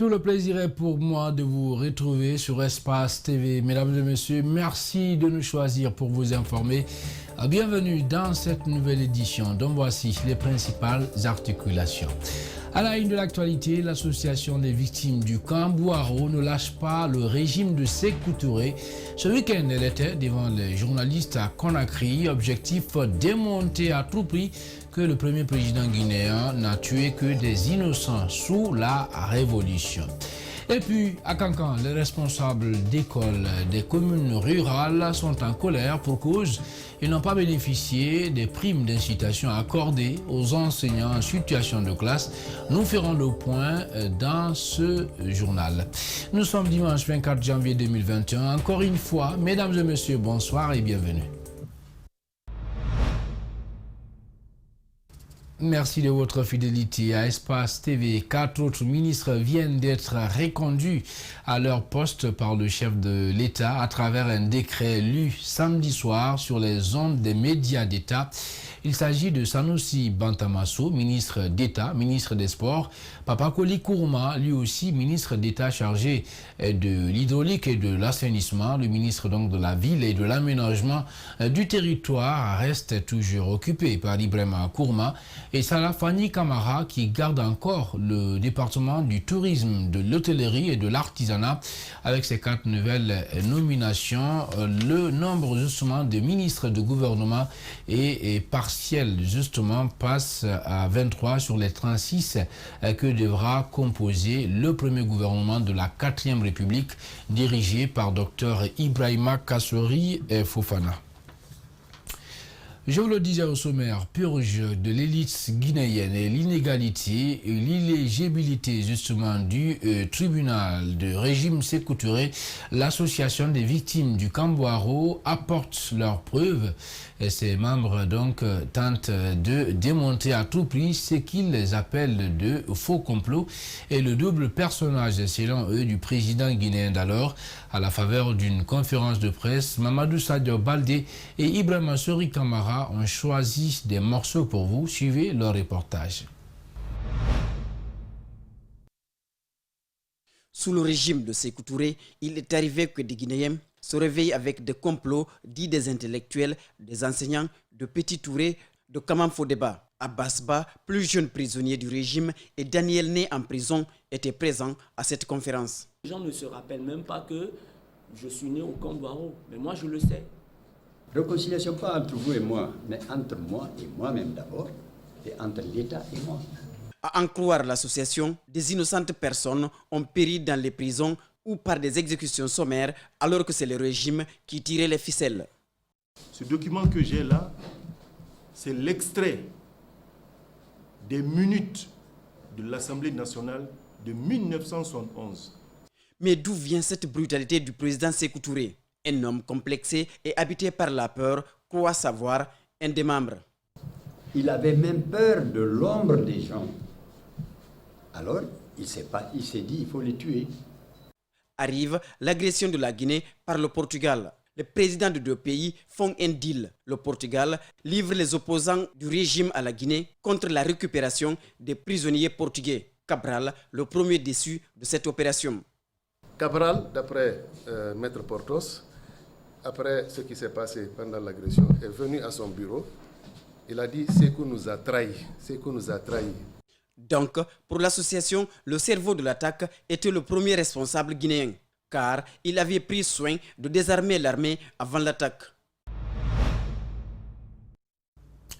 Tout le plaisir est pour moi de vous retrouver sur Espace TV. Mesdames et messieurs, merci de nous choisir pour vous informer. Bienvenue dans cette nouvelle édition dont voici les principales articulations. À la une de l'actualité, l'association des victimes du camp Bouaro ne lâche pas le régime de Sékou Touré. Ce week-end, elle était devant les journalistes à Conakry. Objectif, démonter à tout prix que le premier président guinéen n'a tué que des innocents sous la révolution. Et puis, à Cancan, les responsables d'écoles des communes rurales sont en colère pour cause ils n'ont pas bénéficié des primes d'incitation accordées aux enseignants en situation de classe. Nous ferons le point dans ce journal. Nous sommes dimanche 24 janvier 2021. Encore une fois, mesdames et messieurs, bonsoir et bienvenue. Merci de votre fidélité à Espace TV. 4 autres ministres viennent d'être reconduits à leur poste par le chef de l'État à travers un décret lu samedi soir sur les ondes des médias d'État. Il s'agit de Sanoussi Bantamasso, ministre d'État, ministre des Sports, Papakoli Kourma, lui aussi ministre d'État chargé de l'hydraulique et de l'assainissement, le ministre donc de la Ville et de l'Aménagement du territoire reste toujours occupé par Ibrahima Kourma et Salah Fani Kamara qui garde encore le département du tourisme, de l'hôtellerie et de l'artisanat. Avec ces 4 nouvelles nominations, le nombre justement de ministres de gouvernement est partiel justement passe à 23 sur les 36 que devra composer le premier gouvernement de la 4e République dirigé par Dr Ibrahima Kassori Fofana. Je vous le disais au sommaire, purge de l'élite guinéenne et l'inégalité et l'illégibilité justement du tribunal de régime Sékou Touré, l'association des victimes du camp Bouaro apporte leurs preuves. Et ses membres donc tentent de démonter à tout prix ce qu'ils appellent de faux complots et le double personnage selon eux du président guinéen d'alors. À la faveur d'une conférence de presse, Mamadou Sadio Baldé et Ibrahima Sori Kamara ont choisi des morceaux pour vous. Suivez leur reportage. Sous le régime de Sékou Touré, il est arrivé que des Guinéens se réveillent avec des complots dits des intellectuels, des enseignants, de Petit Touré, de Kamam Fodeba. Abbas Ba, plus jeune prisonnier du régime, et Daniel Né en prison étaient présents à cette conférence. Les gens ne se rappellent même pas que je suis né au camp Bouaro, mais moi je le sais. Réconciliation pas entre vous et moi, mais entre moi et moi-même d'abord, et entre l'État et moi. À en croire l'association, des innocentes personnes ont péri dans les prisons ou par des exécutions sommaires, alors que c'est le régime qui tirait les ficelles. Ce document que j'ai là, c'est l'extrait des minutes de l'Assemblée nationale de 1971. Mais d'où vient cette brutalité du président Sékou Touré? Un homme complexé et habité par la peur, croit savoir un des membres. Il avait même peur de l'ombre des gens. Alors, il s'est dit, il faut les tuer. Arrive l'agression de la Guinée par le Portugal. Les présidents de 2 pays font un deal. Le Portugal livre les opposants du régime à la Guinée contre la récupération des prisonniers portugais. Cabral, le premier déçu de cette opération. Cabral, d'après Maître Portos, après ce qui s'est passé pendant l'agression, est venu à son bureau. Il a dit « Sékou nous a trahis, Sékou nous a trahis ». Donc, pour l'association, le cerveau de l'attaque était le premier responsable guinéen, car il avait pris soin de désarmer l'armée avant l'attaque.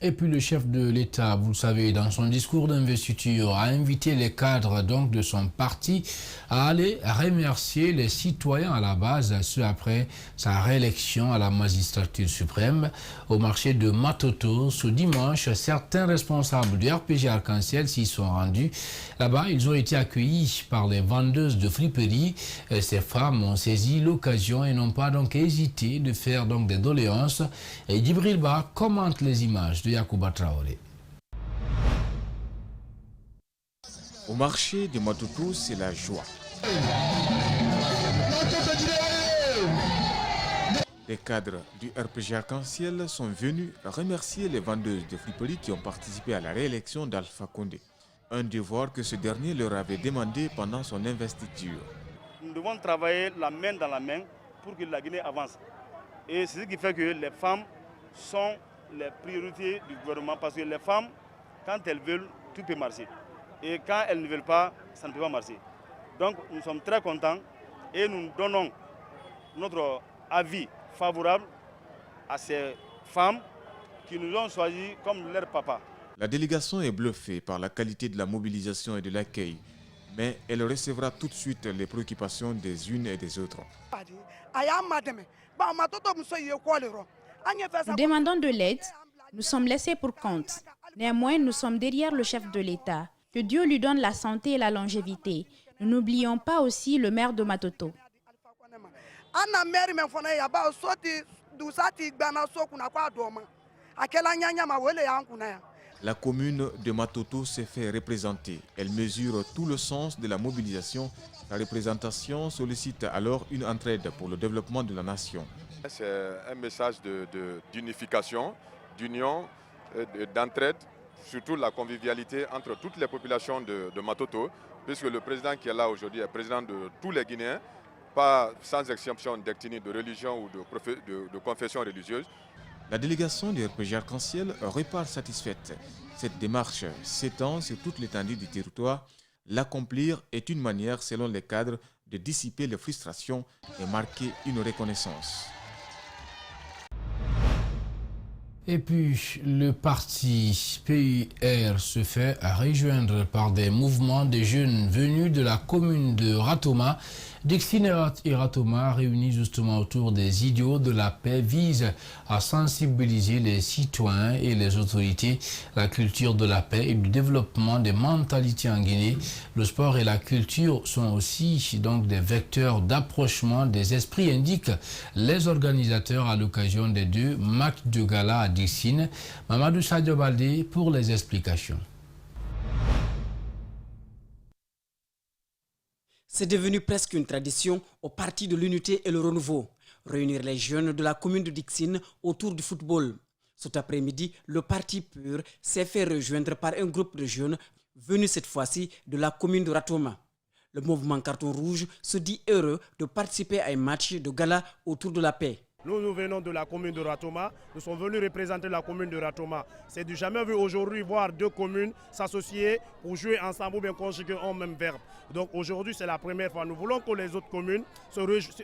Et puis le chef de l'État, vous le savez, dans son discours d'investiture, a invité les cadres donc de son parti à aller remercier les citoyens à la base, ce après sa réélection à la magistrature suprême. Au marché de Matoto, ce dimanche, certains responsables du RPG Arc-en-Ciel s'y sont rendus. Là-bas, ils ont été accueillis par les vendeuses de friperies. Ces femmes ont saisi l'occasion et n'ont pas donc hésité de faire donc des doléances. Et Djibril Ba commente les images de Yacouba Traoré. Au marché de Matoto, c'est la joie. Les cadres du RPG Arc-en-Ciel sont venus remercier les vendeuses de friperies qui ont participé à la réélection d'Alpha Condé. Un devoir que ce dernier leur avait demandé pendant son investiture. Nous devons travailler la main dans la main pour que la Guinée avance. Et c'est ce qui fait que les femmes sont les priorités du gouvernement, parce que les femmes, quand elles veulent, tout peut marcher. Et quand elles ne veulent pas, ça ne peut pas marcher. Donc nous sommes très contents et nous donnons notre avis favorable à ces femmes qui nous ont choisis comme leur papa. La délégation est bluffée par la qualité de la mobilisation et de l'accueil, mais elle recevra tout de suite les préoccupations des unes et des autres. Nous demandons de l'aide, nous sommes laissés pour compte. Néanmoins, nous sommes derrière le chef de l'État. Que Dieu lui donne la santé et la longévité. Nous n'oublions pas aussi le maire de Matoto. La commune de Matoto s'est fait représenter. Elle mesure tout le sens de la mobilisation. Sa représentation sollicite alors une entraide pour le développement de la nation. C'est un message d'unification, d'union, d'entraide, surtout la convivialité entre toutes les populations de Matoto, puisque le président qui est là aujourd'hui est président de tous les Guinéens, pas sans exception d'ethnie, de religion ou de confession religieuse. La délégation du RPG Arc-en-Ciel repart satisfaite. Cette démarche s'étend sur toute l'étendue du territoire. L'accomplir est une manière, selon les cadres, de dissiper les frustrations et marquer une reconnaissance. Et puis, le parti PUR se fait rejoindre par des mouvements de jeunes venus de la commune de Ratoma. Dixine et Ratoma, réunis justement autour des idéaux de la paix, visent à sensibiliser les citoyens et les autorités à la culture de la paix et du développement des mentalités en Guinée. Le sport et la culture sont aussi donc des vecteurs d'approchement des esprits, indiquent les organisateurs à l'occasion des 2 matchs de gala à Dixine. Mamadou Sadio Baldé pour les explications. C'est devenu presque une tradition au Parti de l'Unité et le Renouveau. Réunir les jeunes de la commune de Dixine autour du football. Cet après-midi, le Parti PUR s'est fait rejoindre par un groupe de jeunes venus cette fois-ci de la commune de Ratoma. Le mouvement Carton Rouge se dit heureux de participer à un match de gala autour de la paix. Nous venons de la commune de Ratoma. Nous sommes venus représenter la commune de Ratoma. C'est du jamais vu aujourd'hui voir 2 communes s'associer pour jouer ensemble ou bien conjuguer en même verbe. Donc aujourd'hui, c'est la première fois. Nous voulons que les autres communes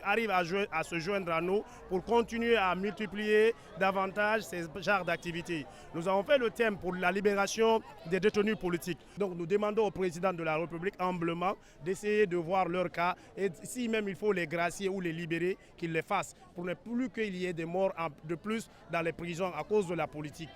arrivent à se joindre à nous pour continuer à multiplier davantage ces genres d'activités. Nous avons fait le thème pour la libération des détenus politiques. Donc nous demandons au président de la République humblement d'essayer de voir leur cas et si même il faut les gracier ou les libérer, qu'il les fasse pour ne plus qu'il y ait des morts de plus dans les prisons à cause de la politique.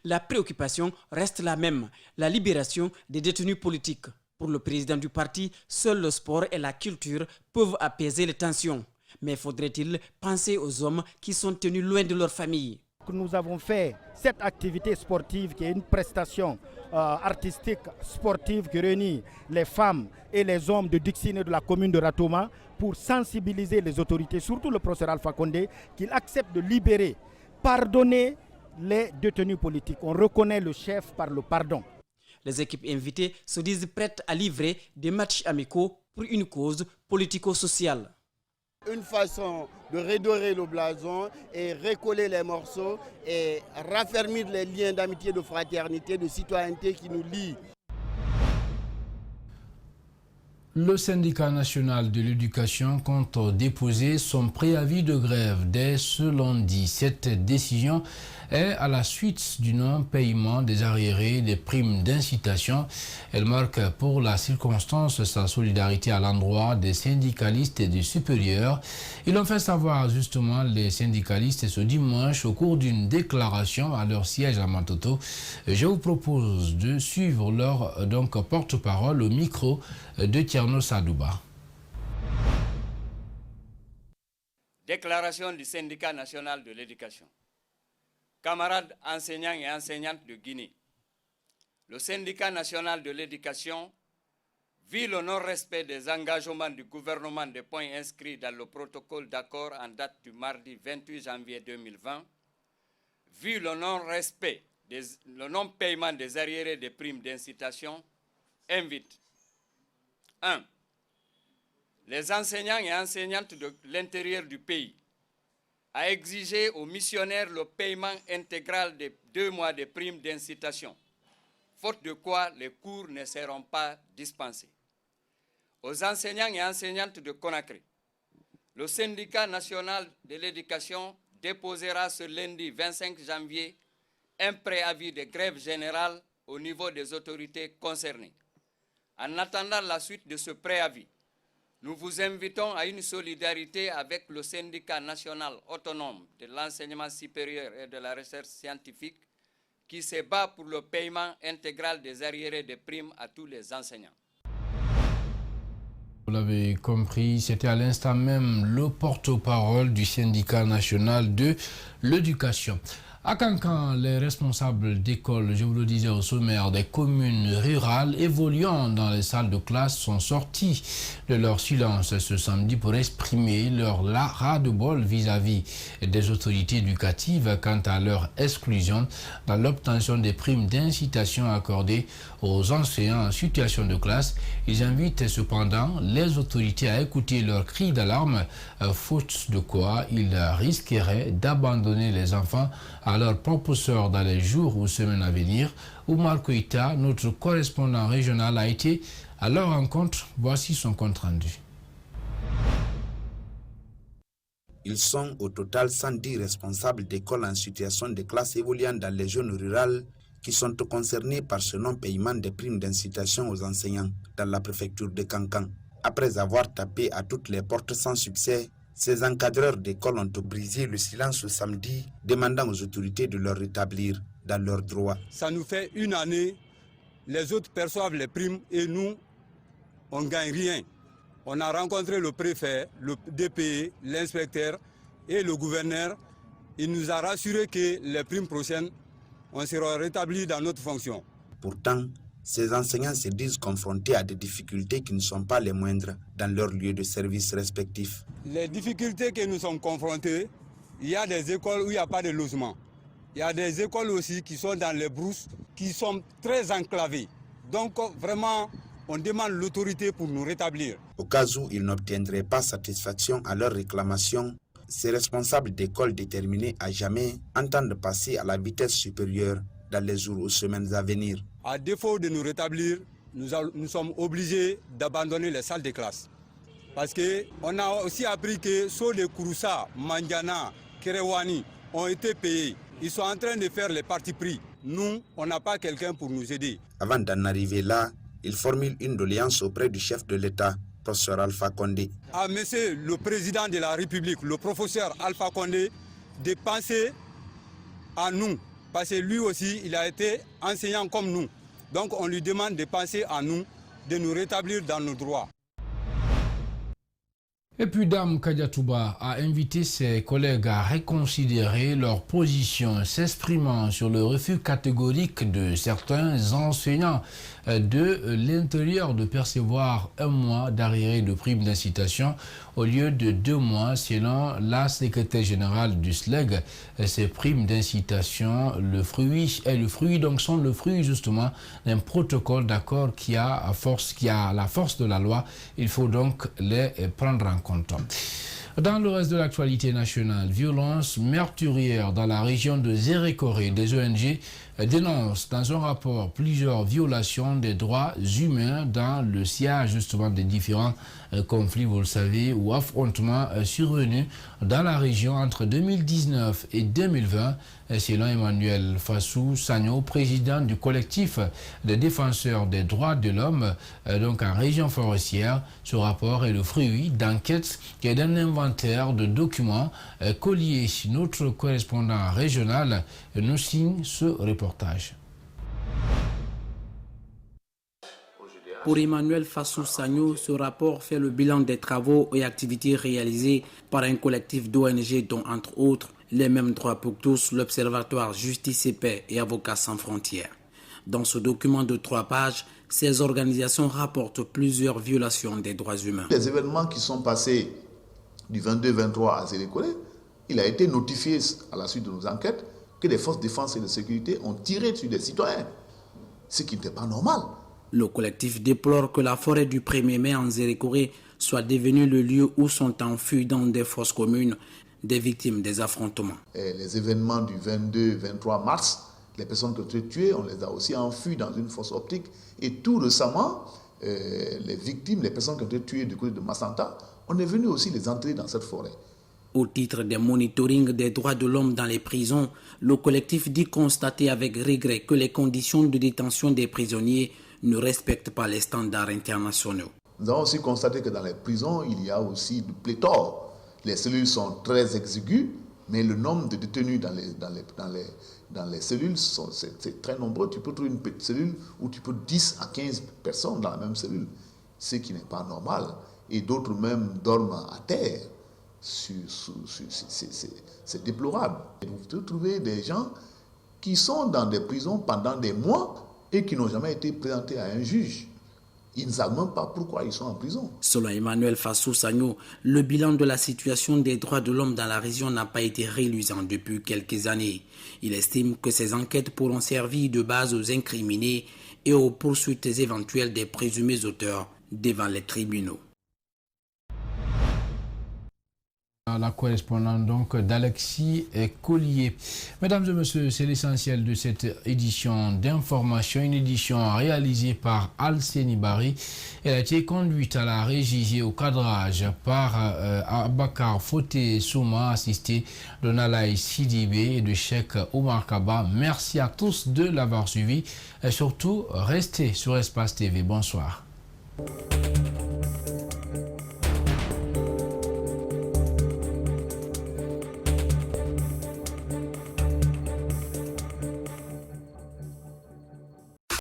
La préoccupation reste la même, la libération des détenus politiques. Pour le président du parti, seul le sport et la culture peuvent apaiser les tensions. Mais faudrait-il penser aux hommes qui sont tenus loin de leur famille? Nous avons fait cette activité sportive qui est une prestation artistique sportive qui réunit les femmes et les hommes de Dixine et de la commune de Ratoma pour sensibiliser les autorités, surtout le professeur Alpha Condé, qu'il accepte de libérer, pardonner les détenus politiques. On reconnaît le chef par le pardon. Les équipes invitées se disent prêtes à livrer des matchs amicaux pour une cause politico-sociale. Une façon de redorer le blason et recoller les morceaux et raffermir les liens d'amitié, de fraternité, de citoyenneté qui nous lient. Le syndicat national de l'éducation compte déposer son préavis de grève dès ce lundi. Cette décision est à la suite du non-paiement des arriérés des primes d'incitation. Elle marque pour la circonstance sa solidarité à l'endroit des syndicalistes et des supérieurs. Ils l'ont fait savoir justement les syndicalistes ce dimanche au cours d'une déclaration à leur siège à Matoto. Je vous propose de suivre leur porte-parole au micro de Tierno Sadouba. Déclaration du syndicat national de l'éducation. Camarades enseignants et enseignantes de Guinée, le syndicat national de l'éducation, vu le non-respect des engagements du gouvernement des points inscrits dans le protocole d'accord en date du mardi 28 janvier 2020, vu le non-respect, le non-paiement des arriérés des primes d'incitation, invite 1. Les enseignants et enseignantes de l'intérieur du pays à exiger aux missionnaires le paiement intégral des 2 mois de primes d'incitation, faute de quoi les cours ne seront pas dispensés. Aux enseignants et enseignantes de Conakry, le syndicat national de l'éducation déposera ce lundi 25 janvier un préavis de grève générale au niveau des autorités concernées. En attendant la suite de ce préavis, nous vous invitons à une solidarité avec le syndicat national autonome de l'enseignement supérieur et de la recherche scientifique qui se bat pour le paiement intégral des arriérés de primes à tous les enseignants. Vous l'avez compris, c'était à l'instant même le porte-parole du syndicat national de l'éducation. À Cancan, les responsables d'école, je vous le disais au sommaire, des communes rurales évoluant dans les salles de classe sont sortis de leur silence ce samedi pour exprimer leur ras-de-bol vis-à-vis des autorités éducatives quant à leur exclusion dans l'obtention des primes d'incitation accordées aux enseignants en situation de classe. Ils invitent cependant les autorités à écouter leurs cris d'alarme, faute de quoi ils risqueraient d'abandonner les enfants à leur propre sort dans les jours ou semaines à venir. Oumar Koïta, notre correspondant régional, a été à leur rencontre. Voici son compte rendu. Ils sont au total 110 responsables d'écoles en situation de classe évoluant dans les zones rurales qui sont concernés par ce non-paiement des primes d'incitation aux enseignants dans la préfecture de Cancan. Après avoir tapé à toutes les portes sans succès, ces encadreurs d'école ont brisé le silence ce samedi, demandant aux autorités de leur rétablir dans leurs droits. Ça nous fait une année, les autres perçoivent les primes et nous, on ne gagne rien. On a rencontré le préfet, le DPE, l'inspecteur et le gouverneur. Il nous a rassuré que les primes prochaines, on sera rétablis dans notre fonction. Pourtant, ces enseignants se disent confrontés à des difficultés qui ne sont pas les moindres dans leurs lieux de service respectifs. Les difficultés que nous sommes confrontés, il y a des écoles où il n'y a pas de logement. Il y a des écoles aussi qui sont dans les brousses, qui sont très enclavées. Donc vraiment, on demande l'autorité pour nous rétablir. Au cas où ils n'obtiendraient pas satisfaction à leurs réclamations, ces responsables d'école déterminés à jamais entendent passer à la vitesse supérieure dans les jours ou semaines à venir. À défaut de nous rétablir, nous sommes obligés d'abandonner les salles de classe. Parce qu'on a aussi appris que ceux de Kouroussa, Mandiana, Kerewani ont été payés. Ils sont en train de faire les partis pris. Nous, on n'a pas quelqu'un pour nous aider. Avant d'en arriver là, ils formulent une doléance auprès du chef de l'État, professeur Alpha Condé. À monsieur le président de la République, le professeur Alpha Condé, de penser à nous. Parce que lui aussi, il a été enseignant comme nous. Donc on lui demande de penser à nous, de nous rétablir dans nos droits. Et puis Dame Kadiatouba a invité ses collègues à reconsidérer leur position, s'exprimant sur le refus catégorique de certains enseignants de l'intérieur de percevoir 1 mois d'arriéré de prime d'incitation au lieu de 2 mois selon la secrétaire générale du SLEG. Ces primes d'incitation sont le fruit justement d'un protocole d'accord qui a la force de la loi. Il faut donc les prendre en compte. Dans le reste de l'actualité nationale, violence meurtrière dans la région de Zérékoré, des ONG dénoncent dans un rapport plusieurs violations des droits humains dans le sillage justement des différents conflits, vous le savez, ou affrontements survenus dans la région entre 2019 et 2020, selon Emmanuel Fassou Sagno, président du collectif des défenseurs des droits de l'homme, donc en région forestière. Ce rapport est le fruit d'enquêtes et d'un inventaire de documents colliés. Notre correspondant régional nous signe ce reportage. Pour Emmanuel Fassou Sagno, ce rapport fait le bilan des travaux et activités réalisés par un collectif d'ONG dont, entre autres, les mêmes droits pour tous, l'Observatoire Justice et Paix et Avocats sans frontières. Dans ce document de 3 pages, ces organisations rapportent plusieurs violations des droits humains. Les événements qui sont passés du 22-23 à Zérékoré, il a été notifié à la suite de nos enquêtes que les forces de défense et de sécurité ont tiré sur des citoyens, ce qui n'était pas normal. Le collectif déplore que la forêt du 1er mai en Zérékoré soit devenue le lieu où sont enfuis dans des fosses communes des victimes des affrontements. Les événements du 22-23 mars, les personnes qui ont été tuées, on les a aussi enfuies dans une fosse optique. Et tout récemment, les victimes, les personnes qui ont été tuées du côté de Massanta, on est venu aussi les enterrer dans cette forêt. Au titre des monitoring des droits de l'homme dans les prisons, le collectif dit constater avec regret que les conditions de détention des prisonniers ne respectent pas les standards internationaux. Nous avons aussi constaté que dans les prisons, il y a aussi du pléthore. Les cellules sont très exiguës, mais le nombre de détenus dans les cellules, c'est très nombreux. Tu peux trouver une petite cellule où tu peux 10 à 15 personnes dans la même cellule, ce qui n'est pas normal. Et d'autres même dorment à terre. C'est déplorable. Et vous pouvez trouver des gens qui sont dans des prisons pendant des mois et qui n'ont jamais été présentés à un juge. Ils ne savent même pas pourquoi ils sont en prison. Selon Emmanuel Fassou Sagno, le bilan de la situation des droits de l'homme dans la région n'a pas été reluisant depuis quelques années. Il estime que ces enquêtes pourront servir de base aux incriminés et aux poursuites éventuelles des présumés auteurs devant les tribunaux. La correspondante donc d'Alexis Collier. Mesdames et messieurs, c'est l'essentiel de cette édition d'information, une édition réalisée par Alceni Bari. Elle a été conduite à la régie et au cadrage par Abakar Foté Souma, assisté de Nalaï Sidibé et de Cheikh Omar Kaba. Merci à tous de l'avoir suivi et surtout restez sur Espace TV. Bonsoir.